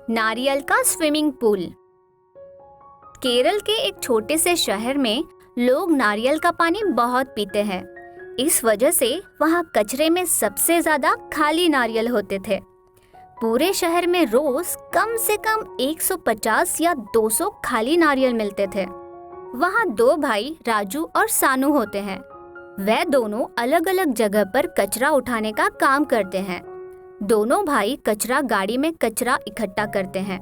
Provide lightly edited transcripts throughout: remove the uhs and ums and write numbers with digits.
नारियल का swimming pool. Kerala के एक छोटे से शहर में लोग नारियल का पानी बहुत पीते हैं। इस वजह से वहाँ कचरे में सबसे ज्यादा खाली नारियल होते थे। पूरे शहर में रोज कम से कम 150 या 200 खाली नारियल मिलते थे। वहाँ दो भाई राजू और सानू होते हैं। वे दोनों अलग अलग जगह पर कचरा उठाने का काम करते हैं। दोनों भाई कचरा गाड़ी में कचरा इकट्ठा करते हैं।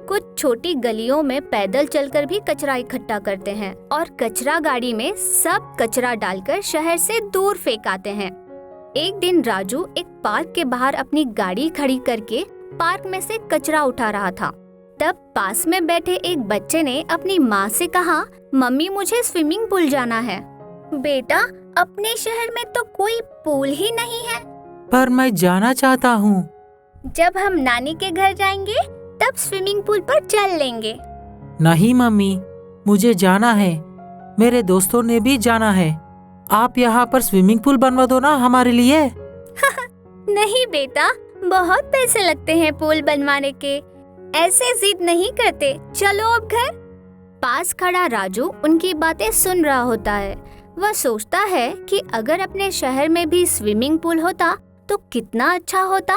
कुछ छोटी गलियों में पैदल चलकर भी कचरा इकट्ठा करते हैं और कचरा गाड़ी में सब कचरा डालकर शहर से दूर फेंक आते हैं। एक दिन राजू एक पार्क के बाहर अपनी गाड़ी खड़ी करके पार्क में से कचरा उठा रहा था। तब पास में बैठे एक बच्चे ने अपनी माँ से कहा, मम्मी मुझे स्विमिंग पूल जाना है। बेटा, अपने शहर में तो कोई पूल ही नहीं है। पर मैं जाना चाहता हूँ। जब हम नानी के घर जाएंगे तब स्विमिंग पूल पर चल लेंगे। नहीं मम्मी, मुझे जाना है। मेरे दोस्तों ने भी जाना है। आप यहाँ पर स्विमिंग पूल बनवा दो ना हमारे लिए। नहीं बेटा, बहुत पैसे लगते हैं पूल बनवाने के। ऐसे जिद नहीं करते, चलो अब घर। पास खड़ा राजू उनकी बातें सुन रहा होता है। वह सोचता है कि अगर अपने शहर में भी स्विमिंग पूल होता तो कितना अच्छा होता।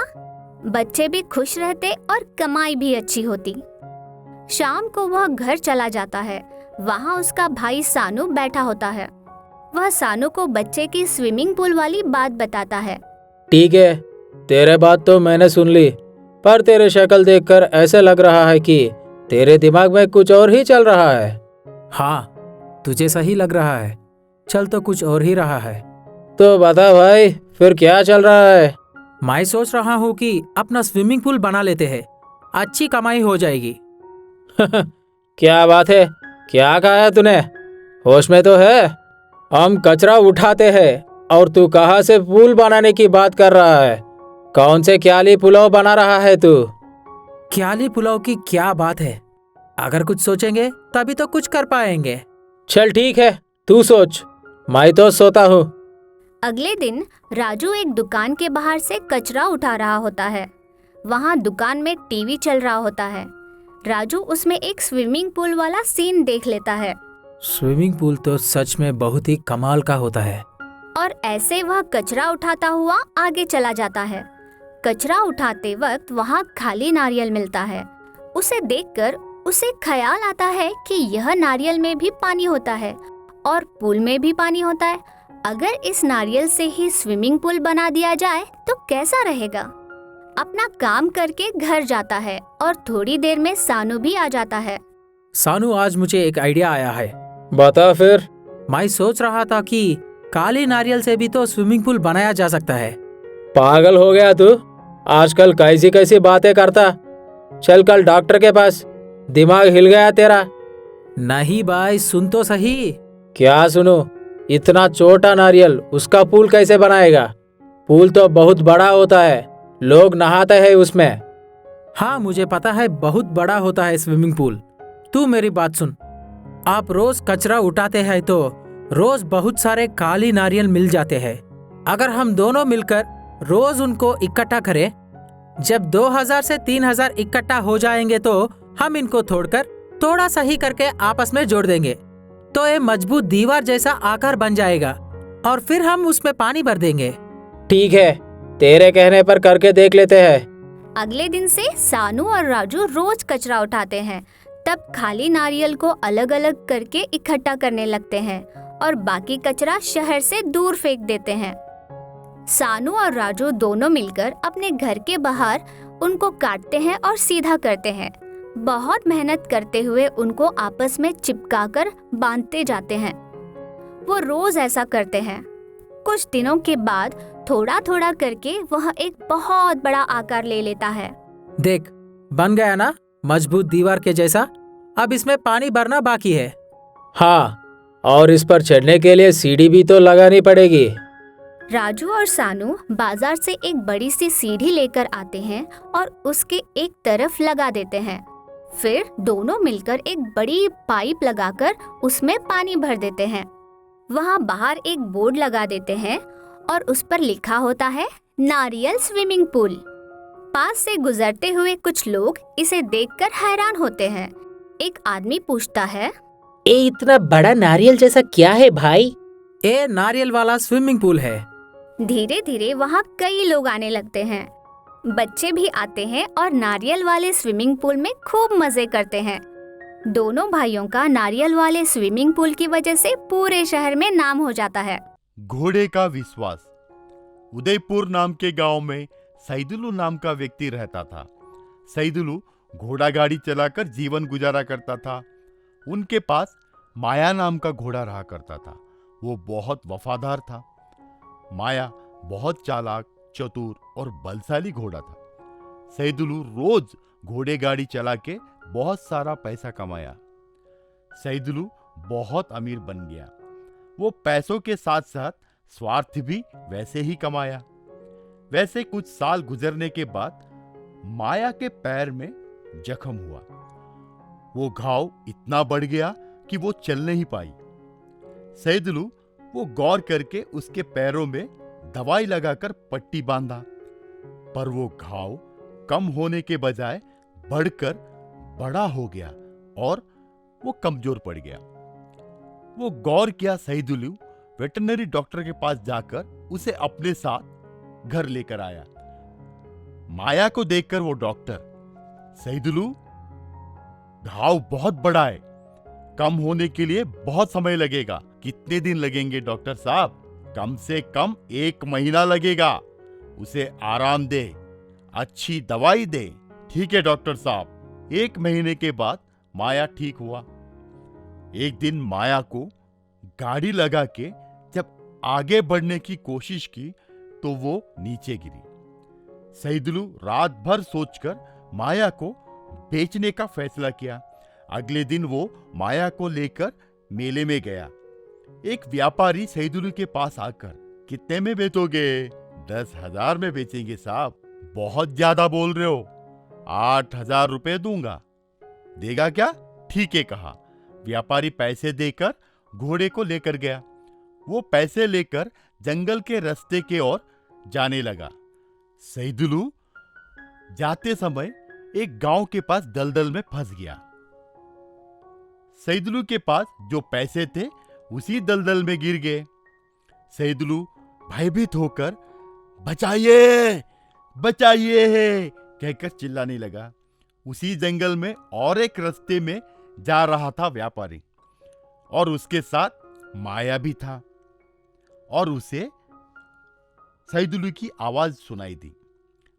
बच्चे भी खुश रहते और कमाई भी अच्छी होती। शाम को वह घर चला जाता है। वहाँ उसका भाई सानू बैठा होता है। वह सानू को बच्चे की स्विमिंग पूल वाली बात बताता है। ठीक है, तेरे बात तो मैंने सुन ली, पर तेरे शक्ल देखकर ऐसे लग रहा है कि तेरे दिमाग में कुछ और ही चल रहा है। हाँ, तुझे सही लग रहा है। चल तो कुछ और ही रहा है। तो बता भाई, फिर क्या चल रहा है? मैं सोच रहा हूँ कि अपना स्विमिंग पूल बना लेते हैं, अच्छी कमाई हो जाएगी। क्या बात है, क्या कहा है तूने? होश में तो है? हम कचरा उठाते हैं और तू कहाँ से पुल बनाने की बात कर रहा है? कौन से क्याली पुलाव बना रहा है तू? क्याली पुलाव की क्या बात है? अगर कुछ सोचेंगे तभी तो कुछ कर पाएंगे। चल ठीक है, तू सोच, मैं तो सोता हूँ। अगले दिन राजू एक दुकान के बाहर से कचरा उठा रहा होता है। वहाँ दुकान में टीवी चल रहा होता है। राजू उसमें एक स्विमिंग पूल वाला सीन देख लेता है। स्विमिंग पूल तो सच में बहुत ही कमाल का होता है। और ऐसे वह कचरा उठाता हुआ आगे चला जाता है। कचरा उठाते वक्त वहाँ खाली नारियल मिलता है। उसे देखकर उसे ख्याल आता है कि यह नारियल में भी पानी होता है और पूल में भी पानी होता है। अगर इस नारियल से ही स्विमिंग पूल बना दिया जाए तो कैसा रहेगा। अपना काम करके घर जाता है और थोड़ी देर में सानू भी आ जाता है। सानू, आज मुझे एक आइडिया आया है। बता फिर। मैं सोच रहा था कि काले नारियल से भी तो स्विमिंग पूल बनाया जा सकता है। पागल हो गया तू? आजकल कैसी कैसी बातें करता। चल कल डॉक्टर के पास। दिमाग हिल गया तेरा? नहीं भाई, सुन तो सही। क्या सुनूं? इतना छोटा नारियल, उसका पूल कैसे बनाएगा? पूल तो बहुत बड़ा होता है, लोग नहाते हैं उसमें। हाँ, मुझे पता है, बहुत बड़ा होता है स्विमिंग पूल। तू मेरी बात सुन। आप रोज कचरा उठाते हैं तो रोज बहुत सारे काली नारियल मिल जाते हैं। अगर हम दोनों मिलकर रोज उनको इकट्ठा करें, जब 2000 से 3000 इकट्ठा हो जाएंगे तो हम इनको तोड़कर थोड़ा सही करके आपस में जोड़ देंगे तो ये मजबूत दीवार जैसा आकार बन जाएगा और फिर हम उसमें पानी भर देंगे। ठीक है, तेरे कहने पर करके देख लेते हैं। अगले दिन से सानू और राजू रोज कचरा उठाते हैं। तब खाली नारियल को अलग अलग करके इकट्ठा करने लगते हैं और बाकी कचरा शहर से दूर फेंक देते हैं। सानू और राजू दोनों मिलकर अपने घर के बाहर उनको काटते हैं और सीधा करते हैं। बहुत मेहनत करते हुए उनको आपस में चिपकाकर बांधते जाते हैं। वो रोज ऐसा करते हैं। कुछ दिनों के बाद थोड़ा थोड़ा करके वह एक बहुत बड़ा आकार ले लेता है। देख, बन गया ना मजबूत दीवार के जैसा। अब इसमें पानी भरना बाकी है। हाँ, और इस पर चढ़ने के लिए सीढ़ी भी तो लगानी पड़ेगी। राजू और सानू बाजार से एक बड़ी सी सीढ़ी लेकर आते हैं और उसके एक तरफ लगा देते हैं। फिर दोनों मिलकर एक बड़ी पाइप लगाकर उसमें पानी भर देते हैं। वहाँ बाहर एक बोर्ड लगा देते हैं और उस पर लिखा होता है नारियल स्विमिंग पूल। पास से गुजरते हुए कुछ लोग इसे देखकर हैरान होते हैं। एक आदमी पूछता है, ये इतना बड़ा नारियल जैसा क्या है भाई? ये नारियल वाला स्विमिंग पूल है। धीरे धीरे वहाँ कई लोग आने लगते हैं। बच्चे भी आते हैं और नारियल वाले स्विमिंग पूल में खूब मजे करते हैं। दोनों भाइयों का नारियल वाले स्विमिंग पूल की वजह से पूरे शहर में नाम हो जाता है। घोड़े का विश्वास। उदयपुर नाम के गांव में सैदुलू नाम का व्यक्ति रहता था। सैदुलू घोड़ा गाड़ी चलाकर जीवन गुजारा करता था। उनके पास माया नाम का घोड़ा रहा करता था। वो बहुत वफादार था। माया बहुत चालाक, चतुर और बलशाली घोड़ा था। सैदुलू रोज घोड़े गाड़ी चला के बहुत सारा पैसा कमाया। सैदुलू बहुत अमीर बन गया। वो पैसों के साथ साथ स्वार्थ भी वैसे ही कमाया। वैसे कुछ साल गुजरने के बाद माया के पैर में जख्म हुआ। वो घाव इतना बढ़ गया कि वो चल नहीं पाई। सैदुलू वो गौर करके उसके पैरों में दवाई लगाकर पट्टी बांधा, पर वो घाव कम होने के बजाय बढ़कर बड़ा हो गया और वो कमजोर पड़ गया। वो गौर किया सैदुलू वेटरनरी डॉक्टर के पास जाकर उसे अपने साथ घर लेकर आया। माया को देखकर वो डॉक्टर, सैदुलू घाव बहुत बड़ा है, कम होने के लिए बहुत समय लगेगा। कितने दिन लगेंगे डॉक्टर साहब? कम से कम 1 महीना लगेगा। उसे आराम दे, अच्छी दवाई दे। ठीक है डॉक्टर साहब। 1 महीने के बाद माया ठीक हुआ। एक दिन माया को गाड़ी लगा के जब आगे बढ़ने की कोशिश की तो वो नीचे गिरी। सैदुलू रात भर सोचकर माया को बेचने का फैसला किया। अगले दिन वो माया को लेकर मेले में गया। एक व्यापारी सैदुलू के पास आकर, कितने में बेचोगे? 10,000 में बेचेंगे साहब। बहुत ज्यादा बोल रहे हो। 8,000 रुपए दूंगा। देगा क्या? ठीक है कहा। व्यापारी पैसे देकर घोड़े को लेकर गया। वो पैसे लेकर जंगल के रास्ते के ओर जाने लगा। सैदुलू जाते समय एक गांव के पास दलदल में फंस गया। सैदुलू के पास जो पैसे थे उसी दलदल में गिर गए। सैदुलू भयभीत होकर बचाइए बचाइए कहकर चिल्लाने लगा। उसी जंगल में और एक रास्ते में जा रहा था व्यापारी, और उसके साथ माया भी था, और उसे सैदुलू की आवाज सुनाई दी।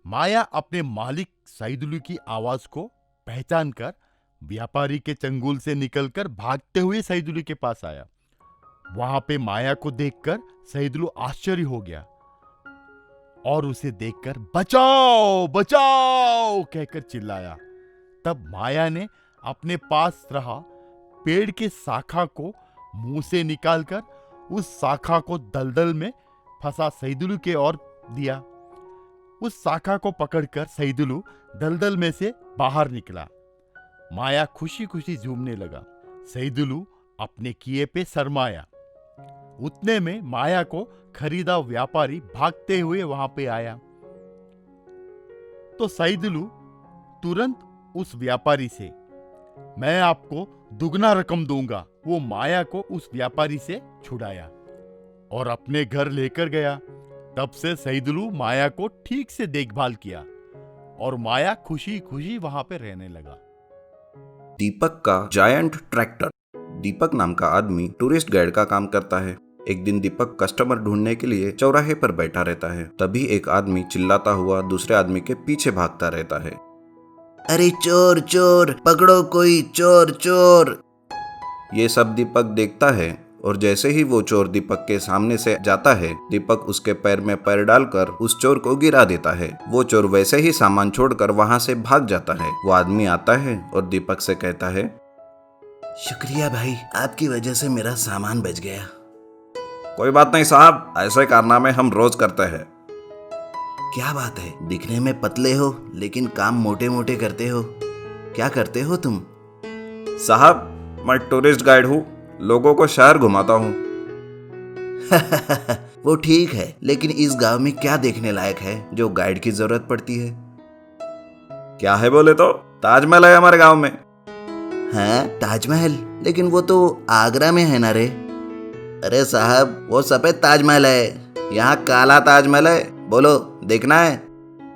माया अपने मालिक सैदुलू की आवाज को पहचान कर व्यापारी के चंगुल से निकलकर भागते हुए सैदुलू के पास आया। वहां पे माया को देखकर सैदुलू आश्चर्य हो गया और उसे देखकर बचाओ बचाओ कहकर चिल्लाया। तब माया ने अपने पास रहा पेड़ के शाखा को मुंह से निकालकर उस शाखा को दलदल में फंसा सैदुलू के ओर दिया। उस शाखा को पकड़कर सैदुलू दलदल में से बाहर निकला। माया खुशी खुशी झूमने लगा। सैदुलू अपने किए पे शर्माया। उतने में माया को खरीदा व्यापारी भागते हुए वहां पे आया तो सैदुलू तुरंत उस व्यापारी से, मैं आपको दुगना रकम दूंगा। वो माया को उस व्यापारी से छुड़ाया और अपने घर लेकर गया। तब से सैदुलू माया को ठीक से देखभाल किया और माया खुशी खुशी वहां पे रहने लगा। दीपक का जायंट ट्रैक्टर। दीपक नाम का आदमी टूरिस्ट गाइड का काम करता है। एक दिन दीपक कस्टमर ढूंढने के लिए चौराहे पर बैठा रहता है। तभी एक आदमी चिल्लाता हुआ दूसरे आदमी के पीछे भागता रहता है। अरे चोर चोर, पकड़ो कोई चोर चोर। ये सब दीपक देखता है और जैसे ही वो चोर दीपक के सामने से जाता है, दीपक उसके पैर में पैर डालकर उस चोर को गिरा देता है। वो चोर वैसे ही सामान छोड़कर वहां से भाग जाता है। वो आदमी आता है और दीपक से कहता है, शुक्रिया भाई, आपकी वजह से मेरा सामान बच गया। कोई बात नहीं साहब, ऐसे कारनामे हम रोज करते हैं। क्या बात है, दिखने में पतले हो लेकिन काम मोटे मोटे करते हो। क्या करते हो तुम? साहब, मैं टूरिस्ट गाइड हूँ, लोगों को शहर घुमाता हूँ। वो ठीक है, लेकिन इस गांव में क्या देखने लायक है जो गाइड की जरूरत पड़ती है? क्या है बोले तो? ताजमहल है हमारे गांव में। हाँ ताजमहल, लेकिन वो तो आगरा में है ना रे। अरे साहब वो सफेद ताजमहल है, यहाँ काला ताजमहल है। बोलो देखना है?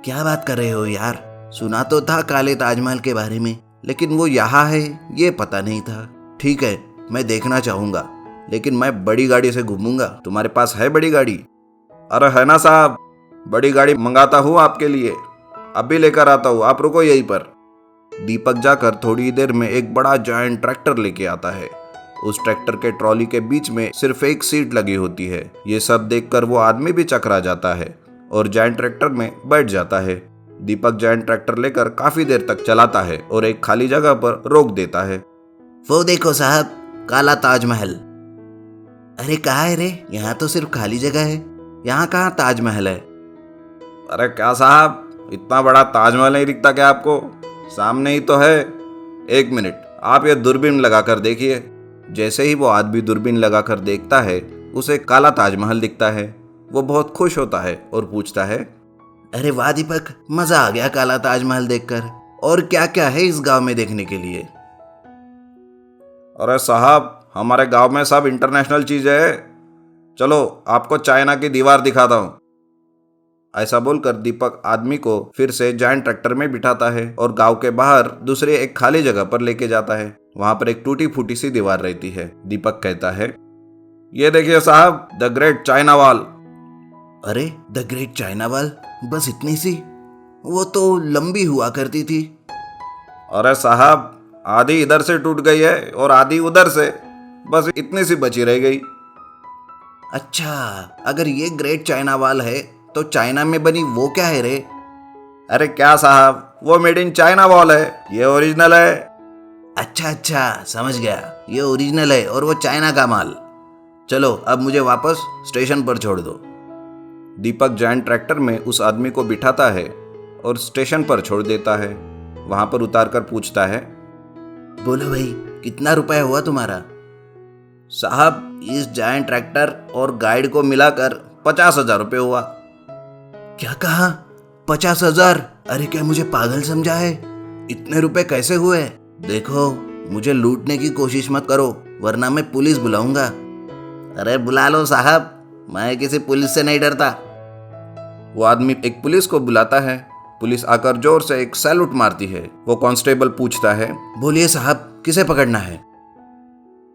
क्या बात कर रहे हो यार, सुना तो था काले ताजमहल के बारे में, लेकिन वो यहाँ है ये पता नहीं था। ठीक है मैं देखना चाहूंगा, लेकिन मैं बड़ी गाड़ी से घूमूंगा। तुम्हारे पास है बड़ी गाड़ी? अरे है ना साहब, बड़ी गाड़ी मंगाता हूँ आपके लिए, अभी लेकर आता हूँ, आप रुको यहीं पर। दीपक जाकर थोड़ी देर में एक बड़ा जायंट ट्रैक्टर लेके आता है। उस ट्रैक्टर के ट्रॉली के बीच में सिर्फ एक सीट लगी होती है। ये सब देखकर वो आदमी भी चकरा जाता है और जायंट ट्रैक्टर में बैठ जाता है। दीपक जायंट ट्रैक्टर लेकर काफी देर तक चलाता है और एक खाली जगह पर रोक देता है। वो देखो साहब, काला ताजमहल। अरे कहाँ है रे, यहाँ तो सिर्फ खाली जगह है, यहाँ कहाँ ताजमहल है? अरे क्या साहब, इतना बड़ा ताजमहल नहीं दिखता क्या आपको? सामने ही तो है। एक मिनट, आप ये दूरबीन लगाकर देखिए। जैसे ही वो आदमी दूरबीन लगाकर देखता है, उसे काला ताजमहल दिखता है। वो बहुत खुश होता है और पूछता है, अरे वाह दीपक, मजा आ गया काला ताजमहल देखकर। और क्या क्या है इस गांव में देखने के लिए? अरे साहब, हमारे गांव में सब इंटरनेशनल चीजें है। चलो आपको चाइना की दीवार दिखाता हूँ। ऐसा बोलकर दीपक आदमी को फिर से जायंट ट्रैक्टर में बिठाता है और गांव के बाहर दूसरे एक खाली जगह पर लेके जाता है। वहां पर एक टूटी फूटी सी दीवार रहती है। दीपक कहता है, ये देखिए साहब, द ग्रेट चाइना वॉल। अरे द ग्रेट चाइना वॉल, बस इतनी सी? वो तो लंबी हुआ करती थी। अरे साहब, आधी इधर से टूट गई है और आधी उधर से, बस इतनी सी बची रह गई। अच्छा, अगर ये ग्रेट चाइना वॉल है तो चाइना में बनी वो क्या है रे? अरे क्या साहब, वो मेड इन चाइना वॉल है, ये ओरिजिनल है। अच्छा अच्छा, समझ गया, ये ओरिजिनल है और वो चाइना का माल। चलो अब मुझे वापस स्टेशन पर छोड़ दो। दीपक जायंट ट्रैक्टर में उस आदमी को बिठाता है और स्टेशन पर छोड़ देता है। वहां पर उतारकर पूछता है, बोलो भाई, कितना रुपया हुआ तुम्हारा? साहब इस जायंट ट्रैक्टर और गाइड को मिलाकर 50,000 रुपये हुआ। क्या कहा? 50,000? अरे क्या मुझे पागल समझा है? इतने रुपए कैसे हुए? देखो मुझे लूटने की कोशिश मत करो, वरना मैं पुलिस बुलाऊंगा। अरे बुला लो साहब, मैं किसी पुलिस से नहीं डरता। वो आदमी एक पुलिस को बुलाता है। पुलिस आकर जोर से एक सैल्यूट मारती है। वो कांस्टेबल पूछता है, बोलिए साहब, किसे पकड़ना है?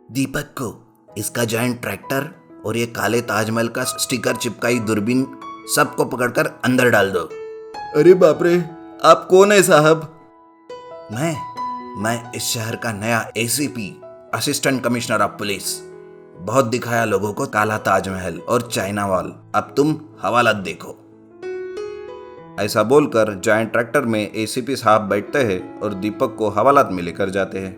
दीपक को, इसका जायंट ट्रैक्टर और ये काले ताजमहल का स्टिकर चिपकाई दूरबीन, सबको पकड़कर अंदर डाल दो। अरे बाप रे, आप कौन है साहब? मैं इस शहर का नया ACP, assistant commissioner of police. बहुत दिखाया लोगों को काला ताजमहल और चाइना वॉल, अब तुम हवालात देखो। ऐसा बोलकर जायंट ट्रैक्टर में एसीपी साहब बैठते हैं और दीपक को हवालात में लेकर जाते हैं।